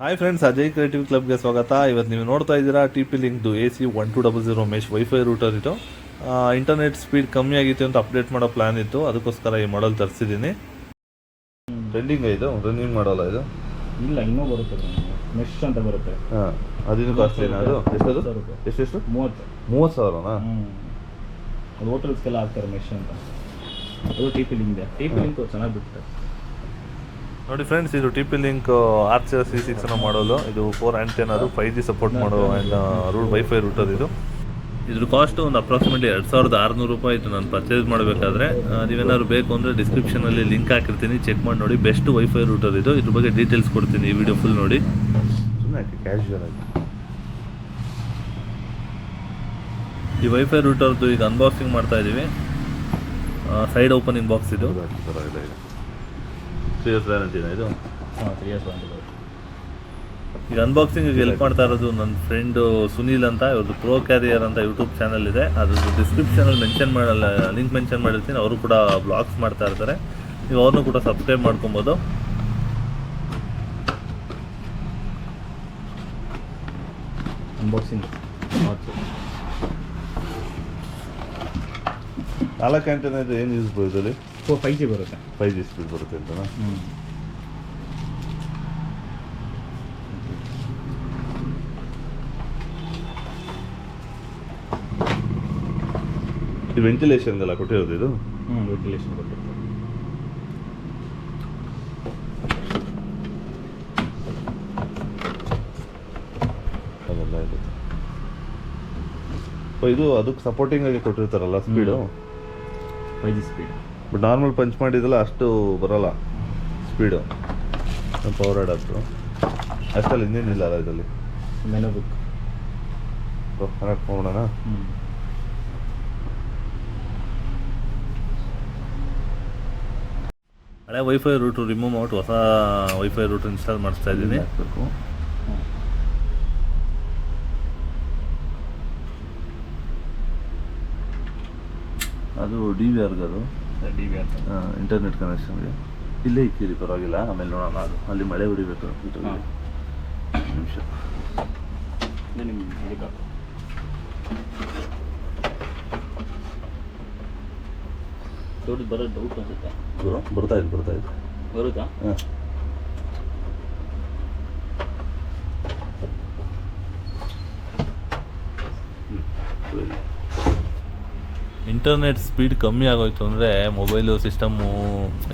Hi friends, Ajay creative ಕ್ಲಬ್ಗೆ ಸ್ವಾಗತ. ಇವತ್ತು ನೀವು ನೋಡ್ತಾ ಇದ್ದೀರಾ TP-Linkದು AC1200 ಮೆಶ್ ವೈಫೈ ರೂಟರ್ ಇದು. ಇಂಟರ್ನೆಟ್ ಸ್ಪೀಡ್ ಕಮ್ಮಿ ಆಗಿತ್ತು ಅಂತ ಅಪ್ಡೇಟ್ ಮಾಡೋ ಪ್ಲಾನ್ ಇತ್ತು, ಅದಕ್ಕೋಸ್ಕರ ಈ ಮಾಡಲ್ ತರಿಸಿದ್ದೀನಿ. ಟ್ರೆಂಡಿಂಗ್ ಇದು ರನ್ನಿಂಗ್ ಮಾಡಲ್ಲ ಇದು? ಇಲ್ಲ, ಇನ್ನೂ ಬರುತ್ತೆ, ಮೆಶ್ ಅಂತ ಬರುತ್ತೆ. ಹಾಂ, ಅದಿನ್ನೂ ಕಾಸ್ಟ್ಲಿನಾ ಅದು? ಎಷ್ಟದು? ಎಷ್ಟು? 30,000ನಾ? ಅದು ಹೋಟೆಲ್ಸ್ಗೆಲ್ಲ ಹಾಕ್ತಾರೆ ಮೆಶ್ ಅಂತ. ಅದು TP-Link TP-Link ಚೆನ್ನಾಗಿ ಬಿಡ್ತಾರೆ ನೋಡಿ ಫ್ರೆಂಡ್ಸ್. ಇದು TP-Link Archer AC6 ಮಾಡಲು. ಇದು 4 ಆಂಟೆನಾದು 5G ಸಪೋರ್ಟ್ ಮಾಡೋ ವೈಫೈ ರೂಟರ್ ಇದು. ಇದ್ರ ಕಾಸ್ಟ್ ಒಂದು ಅಪ್ರಾಕ್ಸಿಮೇಟ್ಲಿ 2,600 ರೂಪಾಯಿ ಇತ್ತು ನಾನು ಪರ್ಚೇಸ್ ಮಾಡಬೇಕಾದ್ರೆ. ನೀವೇನಾದ್ರು ಬೇಕು ಅಂದರೆ ಡಿಸ್ಕ್ರಿಪ್ಷನಲ್ಲಿ ಲಿಂಕ್ ಹಾಕಿರ್ತೀನಿ, ಚೆಕ್ ಮಾಡಿ ನೋಡಿ. ಬೆಸ್ಟ್ ವೈಫೈ ರೂಟರ್ ಇದು. ಇದ್ರ ಬಗ್ಗೆ ಡೀಟೇಲ್ಸ್ ಕೊಡ್ತೀನಿ, ಈ ವಿಡಿಯೋ ಫುಲ್ ನೋಡಿ. ಸುಮ್ಮನೆ ಕ್ಯಾಶುವಲ್ ಆಗಿ ಈ ವೈಫೈ ರೂಟರ್ದು ಈಗ ಅನ್ಬಾಕ್ಸಿಂಗ್ ಮಾಡ್ತಾ ಇದ್ದೀವಿ. ಸೈಡ್ ಓಪನಿಂಗ್ ಬಾಕ್ಸ್ ಇದು. 3 years ವ್ಯಾರಂಟಿನಾ ಇದು? 3 years ವ್ಯಾರಂಟಿ. ಈಗ ಅನ್ಬಾಕ್ಸಿಂಗಿಗೆ ಹೆಲ್ಪ್ ಮಾಡ್ತಾ ಇರೋದು ನನ್ನ ಫ್ರೆಂಡು ಸುನೀಲ್ ಅಂತ. ಇವ್ರದ್ದು ಪ್ರೋ ಕ್ಯಾರಿಯರ್ ಅಂತ ಯೂಟ್ಯೂಬ್ ಚಾನಲ್ ಇದೆ, ಅದ್ರದ್ದು ಡಿಸ್ಕ್ರಿಪ್ಷನಲ್ಲಿ ಲಿಂಕ್ ಮೆನ್ಷನ್ ಮಾಡಿರ್ತೀನಿ. ಅವರು ಕೂಡ ಬ್ಲಾಗ್ಸ್ ಮಾಡ್ತಾ ಇರ್ತಾರೆ, ನೀವು ಅವ್ರನ್ನೂ ಕೂಡ ಸಬ್ಸ್ಕ್ರೈಬ್ ಮಾಡ್ಕೊಬೋದು. ಅನ್ಬಾಕ್ಸಿಂಗ್ 4 ಆಂಟೆನಾ ಇದೆ. ಏನು ಯೂಸ್ ಬರೋದಲ್ಲಿ? 5G ಬರುತ್ತೆ. 5G ಸ್ಪೀಡ್ ಬರುತ್ತೆ ಅಂತನಾ? ಇದು ವೆಂಟಿಲೇಷನ್ಗೆಲ್ಲ ಕೊಟ್ಟಿರೋದು ಇದು? ವೆಂಟಿಲೇಷನ್ ಕೊಟ್ಟಿರ್ತಾರೆ. ಅದೆಲ್ಲ ಇರುತ್ತೆ. ಇದು ಅದಕ್ಕೆ ಸಪೋರ್ಟಿಂಗ್ ಆಗಿ ಕೊಟ್ಟಿರ್ತಾರಲ್ಲ speed? 5G speed. But normal punch ಮಾಡಿದಲ್ಲ ಅಷ್ಟು ಬರೋಲ್ಲ ಸ್ಪೀಡು. ಪವರ್ ಅಡಾಪ್ಟ್ರು ಅಷ್ಟಲ್ಲಿ ಇನ್ನೇನಿಲ್ಲ ಅಲ್ಲ ಇದರಲ್ಲಿ. ಮೆನು ಬುಕ್ ಕನೆಕ್ಟ್ ಮಾಡೋಣ. ಹಳೆ ವೈಫೈ ರೂಟರ್ ರಿಮೂವ್ ಮಾಡ್ಬಿಟ್ಟು ಹೊಸ ವೈಫೈ ರೂಟರ್ ಇನ್ಸ್ಟಾಲ್ ಮಾಡಿಸ್ತಾ ಇದ್ದೀನಿ. ಅದು DVRಗೆ, ಅದು DVR ಇಂಟರ್ನೆಟ್ ಕನೆಕ್ಷನ್ಗೆ. ಇಲ್ಲೇ ಇಕ್ಕಿರಿ, ಪರವಾಗಿಲ್ಲ, ಆಮೇಲೆ ನೋಡೋಣ. ಅದು ಅಲ್ಲಿ ಮಳೆ ಹೊಡಿಬೇಕು. ನಿಮಿಷ ದೊಡ್ಡದು ಬರೋದು ಡೌಟ್ ಅನ್ಸುತ್ತೆ. ಬರ್ತಾ ಇದ್ದು ಬರುತ್ತಾ? ಹಾಂ. ಇಂಟರ್ನೆಟ್ ಸ್ಪೀಡ್ ಕಮ್ಮಿ ಆಗೋಯ್ತು ಅಂದರೆ ಮೊಬೈಲು ಸಿಸ್ಟಮ್ಮು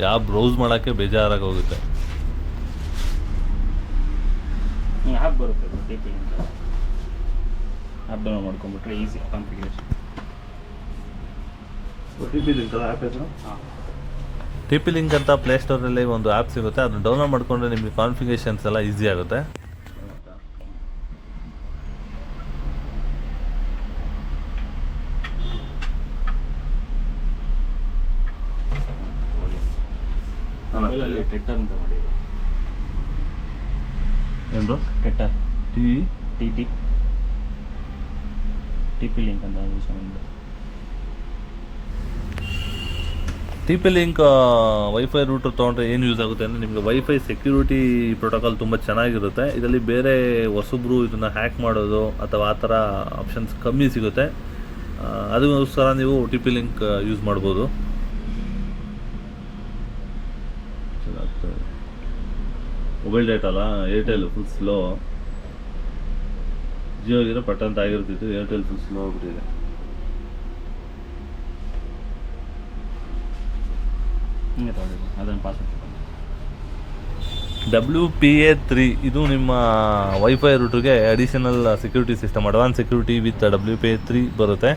ಯಾವ ಬ್ರೌಸ್ ಮಾಡೋಕ್ಕೆ ಬೇಜಾರಾಗಿ ಹೋಗುತ್ತೆ. ಆ್ಯಪ್ ಬರುತ್ತೆ, TP-Link ಆ್ಯಪ್ ಡೌನ್ಲೋಡ್ ಮಾಡ್ಕೊಂಡ್ಬಿಟ್ರೆ ಈಸಿ ಕಾನ್ಫಿಗರೇಷನ್. TP-Link ಆ್ಯಪ್ ಹೆಸರು? TP-Link ಅಂತ ಪ್ಲೇಸ್ಟೋರಲ್ಲಿ ಒಂದು ಆ್ಯಪ್ ಸಿಗುತ್ತೆ, ಅದನ್ನು ಡೌನ್ಲೋಡ್ ಮಾಡಿಕೊಂಡ್ರೆ ನಿಮಗೆ ಕಾನ್ಫಿಗರೇಷನ್ಸ್ ಎಲ್ಲ ಈಸಿ ಆಗುತ್ತೆ. ಟೆಟ್ಟರ್ ಅಂತ ಮಾಡಿ. ಏನು ಟೆಟ್ಟರ್? TP-Link ಅಂತ TP-Link ವೈಫೈ ರೂಟರ್ ತೊಗೊಂಡ್ರೆ ಏನು ಯೂಸ್ ಆಗುತ್ತೆ ಅಂದರೆ, ನಿಮಗೆ ವೈಫೈ ಸೆಕ್ಯೂರಿಟಿ ಪ್ರೋಟೋಕಾಲ್ ತುಂಬ ಚೆನ್ನಾಗಿರುತ್ತೆ. ಇದರಲ್ಲಿ ಬೇರೆ ಹೊಸಬ್ರು ಇದನ್ನು ಹ್ಯಾಕ್ ಮಾಡೋದು ಅಥವಾ ಆ ಥರ ಆಪ್ಷನ್ಸ್ ಕಮ್ಮಿ ಸಿಗುತ್ತೆ. ಅದಕ್ಕೋಸ್ಕರ ನೀವು TP-Link ಯೂಸ್ ಮಾಡ್ಬೋದು. ಮೊಬೈಲ್ ಡೇಟಾ ಅಲ್ಲ, ಏರ್ಟೆಲ್ ಫುಲ್ ಸ್ಲೋ. ಜಿಯೋಗಿರೋ ಪಟ್ ಅಂತ ಆಗಿರ್ತಿತ್ತು, ಏರ್ಟೆಲ್ ಫುಲ್ ಸ್ಲೋ ಆಗ್ಬಿಟ್ಟಿದೆ. ಅದನ್ನು ಪಾಸ್ವರ್ಡ್ WPA3 ಇದು ನಿಮ್ಮ ವೈಫೈ ರೂಟರ್ಗೆ additional security system, advance security with WPA3 ಬರುತ್ತೆ.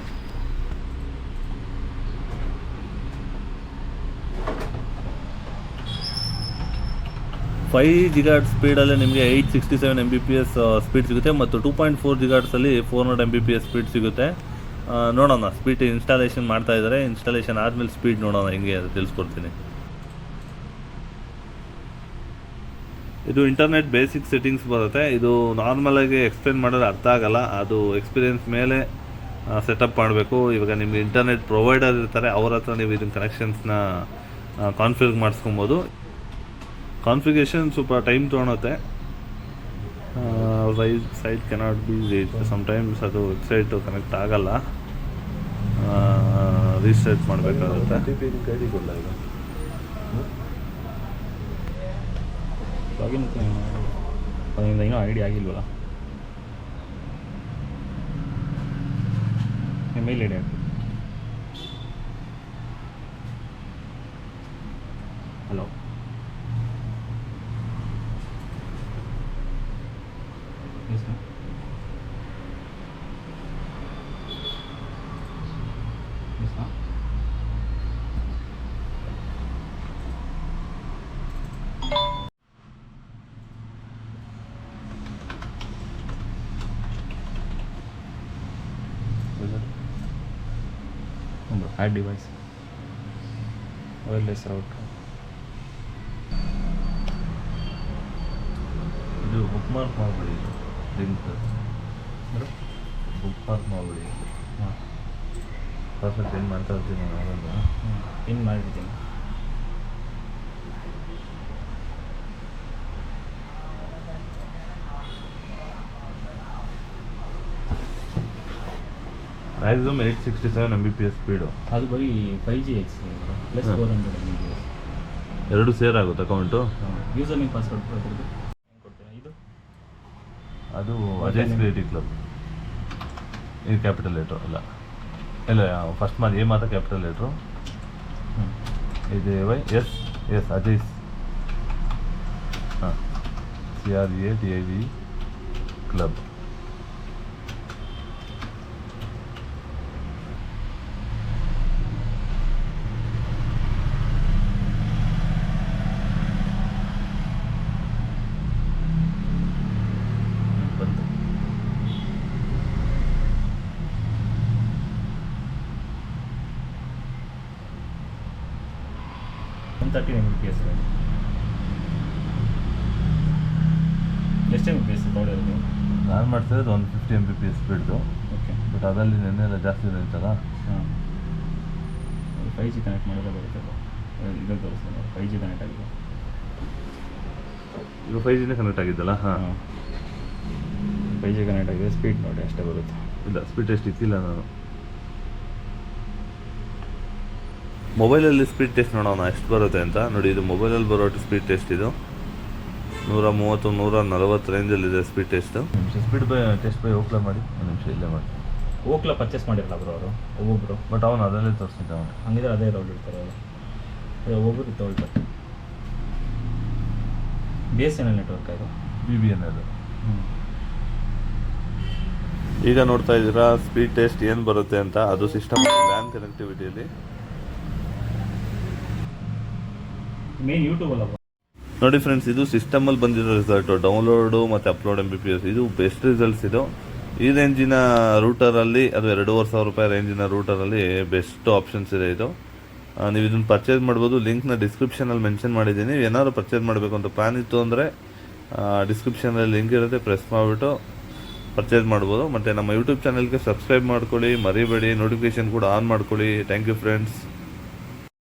ಫೈವ್ ಗಿಗಾಟ್ ಸ್ಪೀಡಲ್ಲಿ ನಿಮಗೆ 867 Mbps ಸ್ಪೀಡ್ ಸಿಗುತ್ತೆ, ಮತ್ತು 2.4 ಗಿಗಾಟ್ಸಲ್ಲಿ 400 Mbps ಸ್ಪೀಡ್ ಸಿಗುತ್ತೆ. ನೋಡೋಣ, ಸ್ಪೀಡ್ ಇನ್ಸ್ಟಾಲೇಷನ್ ಮಾಡ್ತಾ ಇದ್ದಾರೆ. ಇನ್ಸ್ಟಾಲೇಷನ್ ಆದಮೇಲೆ ಸ್ಪೀಡ್ ನೋಡೋಣ ಹೆಂಗೆ ಅದು ತಿಳಿಸ್ಕೊಡ್ತೀನಿ. ಇದು ಇಂಟರ್ನೆಟ್ ಬೇಸಿಕ್ ಸೆಟ್ಟಿಂಗ್ಸ್ ಬರುತ್ತೆ. ಇದು ನಾರ್ಮಲಾಗಿ ಎಕ್ಸ್ಪ್ಲೇನ್ ಮಾಡೋದು ಅರ್ಥ ಆಗಲ್ಲ, ಅದು ಎಕ್ಸ್ಪೀರಿಯೆನ್ಸ್ ಮೇಲೆ ಸೆಟಪ್ ಮಾಡಬೇಕು. ಇವಾಗ ನಿಮಗೆ ಇಂಟರ್ನೆಟ್ ಪ್ರೊವೈಡರ್ ಇರ್ತಾರೆ, ಅವ್ರ ಹತ್ರ ನೀವು ಇದನ್ನ ಕನೆಕ್ಷನ್ಸ್ನ ಕಾನ್ಫಿಗರ್ ಮಾಡಿಸ್ಕೊಬೋದು. ಕಾನ್ಫಿಗರೇಷನ್ ಸ್ವಲ್ಪ ಟೈಮ್ ತೊಗೊಳುತ್ತೆ. Site cannot be reach. Sometimes ಅದು ವೆಬ್ಸೈಟು ಕನೆಕ್ಟ್ ಆಗಲ್ಲ, ರೀಸೆಟ್ ಮಾಡಬೇಕಾಗುತ್ತೆ. ಲಾಗಿನ್ ಅದರಿಂದ ಇನ್ನೂ ಐ ಡಿ ಆಗಿಲ್ವಲ್ಲ. ಮೇಲ್ ಐ ಡಿ ಹಾಕಿ. Hello, yes ma'am. Yes ma'am. Add device, wireless router. ಇದು ಬುಕ್ ಮಾರ್ಕ್ ಮಾಡಿಬಿಡಿ, ಲಿಂಕ್ ಬುಕ್ ಮಾರ್ಕ್ ಮಾಡಿಬಿಡಿ. ಹಾಂ, ಪರ್ಫೆಕ್ಟ್ ಏನು ಮಾಡ್ತಾ ಇರ್ತೀನಿ ನಾನು. ಇನ್ ಮಾಡಿದ್ದೀನಿ. Maximum 867 Mbps speed. ಅದು ಬರೀ 5G ಎಕ್ಸ್ ಪ್ಲಸ್ 400 Mbps. ಎರಡು ಸೇರ್ ಆಗುತ್ತೆ ಅಕೌಂಟು. ಯೂಸರ್ ನೇಮ್ ಪಾಸ್ವರ್ಡ್ ಕೊಡ್ತೀನಿ. ಇದು ಅದು ಅಜಯ್ ಕ್ರಿಯೇಟಿವ್ ಕ್ಲಬ್. ಇದು ಕ್ಯಾಪಿಟಲ್ ಲೆಟ್ರು ಇಲ್ಲ ಇಲ್ಲ, ಫಸ್ಟ್ ಮಾಡಿ ಎ ಮಾತ್ರ ಕ್ಯಾಪಿಟಲ್ ಲೆಟ್ರು. ಇದು ವೈ ಎಸ್ ಎಸ್ ಅಜಯ್. ಹಾಂ, CREATIV ಕ್ಲಬ್. $130 Mbps. ಎಷ್ಟು Mbps ತೊಗೊಳ್ಳೋದು? ನಾನು ಮಾಡ್ತಿರೋದು 150 Mbps ಸ್ಪೀಡ್ದು. ಓಕೆ, ಬಟ್ ಅದರಲ್ಲಿ ನೆನ್ನೆಲ್ಲ ಜಾಸ್ತಿ ಇರುತ್ತಲ್ಲ. ಹಾಂ, 5G ಕನೆಕ್ಟ್ ಮಾಡಿದ್ರೆ ಬರುತ್ತಲ್ಲ. ಇದು ತೋರಿಸ್ತೀನಿ, 5G ಕನೆಕ್ಟ್ ಆಗಿದೆ. ಇದು 5Gನೇ ಕನೆಕ್ಟ್ ಆಗಿದ್ದಲ್ಲ. ಹಾಂ, 5G ಕನೆಕ್ಟ್ ಆಗಿದೆ. ಸ್ಪೀಡ್ ನೋಡಿ ಅಷ್ಟೇ ಬರುತ್ತೆ. ಇಲ್ಲ, ಸ್ಪೀಡ್ ಟೆಸ್ಟ್ ಇತ್ತಿಲ್ಲ ನಾನು. ಮೊಬೈಲಲ್ಲಿ ಸ್ಪೀಡ್ ಟೆಸ್ಟ್ ನೋಡೋಣ ಎಷ್ಟು ಬರುತ್ತೆ ಅಂತ. ನೋಡಿ, ಇದು ಮೊಬೈಲಲ್ಲಿ ಬರೋ ಸ್ಪೀಡ್ ಟೆಸ್ಟ್. ಇದು 130 140 ರೇಂಜಲ್ಲಿದೆ speed test. Speed by test by Ookla ಮಾಡಿ, ಒಂದು ನಿಮಿಷ ಇಲ್ಲೇ ಮಾಡಿ. ಓಕ್ಲಾ ಪರ್ಚೇಸ್ ಮಾಡಿರಲ್ಲ ಬ್ರೋ ಅವರು, ಒಬ್ಬೊಬ್ಬರು. ಬಟ್ ಅವನು ಅದರಲ್ಲೇ ತೋರಿಸ್ತಿದ್ದ. ಅವನು ಹಂಗಿದ್ರೆ ಅದೇ ತೊಗೊಂಡಿರ್ತಾರೆ ಅವರು, ಒಬ್ಬೊಬ್ಬರು ತೊಗೊಳ್ತಾರೆ. BSNL ನೆಟ್ವರ್ಕ್ ಇದು, BBNL. ಈಗ ನೋಡ್ತಾ ಇದ್ದೀರಾ ಸ್ಪೀಡ್ ಟೆಸ್ಟ್ ಏನು ಬರುತ್ತೆ ಅಂತ. ಅದು ಸಿಸ್ಟಮ್ ಲ್ಯಾನ್ ಕನೆಕ್ಟಿವಿಟಿಯಲ್ಲಿ. ಮೇನ್ ಯೂಟ್ಯೂಬ್ ಅಲ್ಲ ನೋಡಿ ಫ್ರೆಂಡ್ಸ್, ಇದು ಸಿಸ್ಟಮಲ್ಲಿ ಬಂದಿರೋ ರಿಸಲ್ಟು. ಡೌನ್ಲೋಡು ಮತ್ತು ಅಪ್ಲೋಡ್ Mbps. ಇದು ಬೆಸ್ಟ್ ರಿಸಲ್ಟ್ಸ್. ಇದು ಈ ರೇಂಜಿನ ರೂಟರಲ್ಲಿ, ಅದು 2,500 ರೂಪಾಯಿ ರೇಂಜಿನ ರೂಟರಲ್ಲಿ ಬೆಸ್ಟ್ ಆಪ್ಷನ್ಸ್ ಇದೆ. ಇದು ನೀವು ಇದನ್ನು ಪರ್ಚೇಸ್ ಮಾಡ್ಬೋದು. ಲಿಂಕ್ನ ಡಿಸ್ಕ್ರಿಪ್ಷನಲ್ಲಿ ಮೆನ್ಷನ್ ಮಾಡಿದ್ದೀನಿ. ಏನಾದರೂ ಪರ್ಚೇಸ್ ಮಾಡಬೇಕು ಅಂತ ಪ್ಲಾನ್ ಇತ್ತು ಅಂದರೆ ಡಿಸ್ಕ್ರಿಪ್ಷನಲ್ಲಿ ಲಿಂಕ್ ಇರುತ್ತೆ, ಪ್ರೆಸ್ ಮಾಡಿಬಿಟ್ಟು ಪರ್ಚೇಸ್ ಮಾಡ್ಬೋದು. ಮತ್ತು ನಮ್ಮ ಯೂಟ್ಯೂಬ್ ಚಾನಲ್ಗೆ ಸಬ್ಸ್ಕ್ರೈಬ್ ಮಾಡ್ಕೊಳ್ಳಿ, ಮರಿಬೇಡಿ. ನೋಟಿಫಿಕೇಷನ್ ಕೂಡ ಆನ್ ಮಾಡ್ಕೊಳ್ಳಿ. Thank you friends.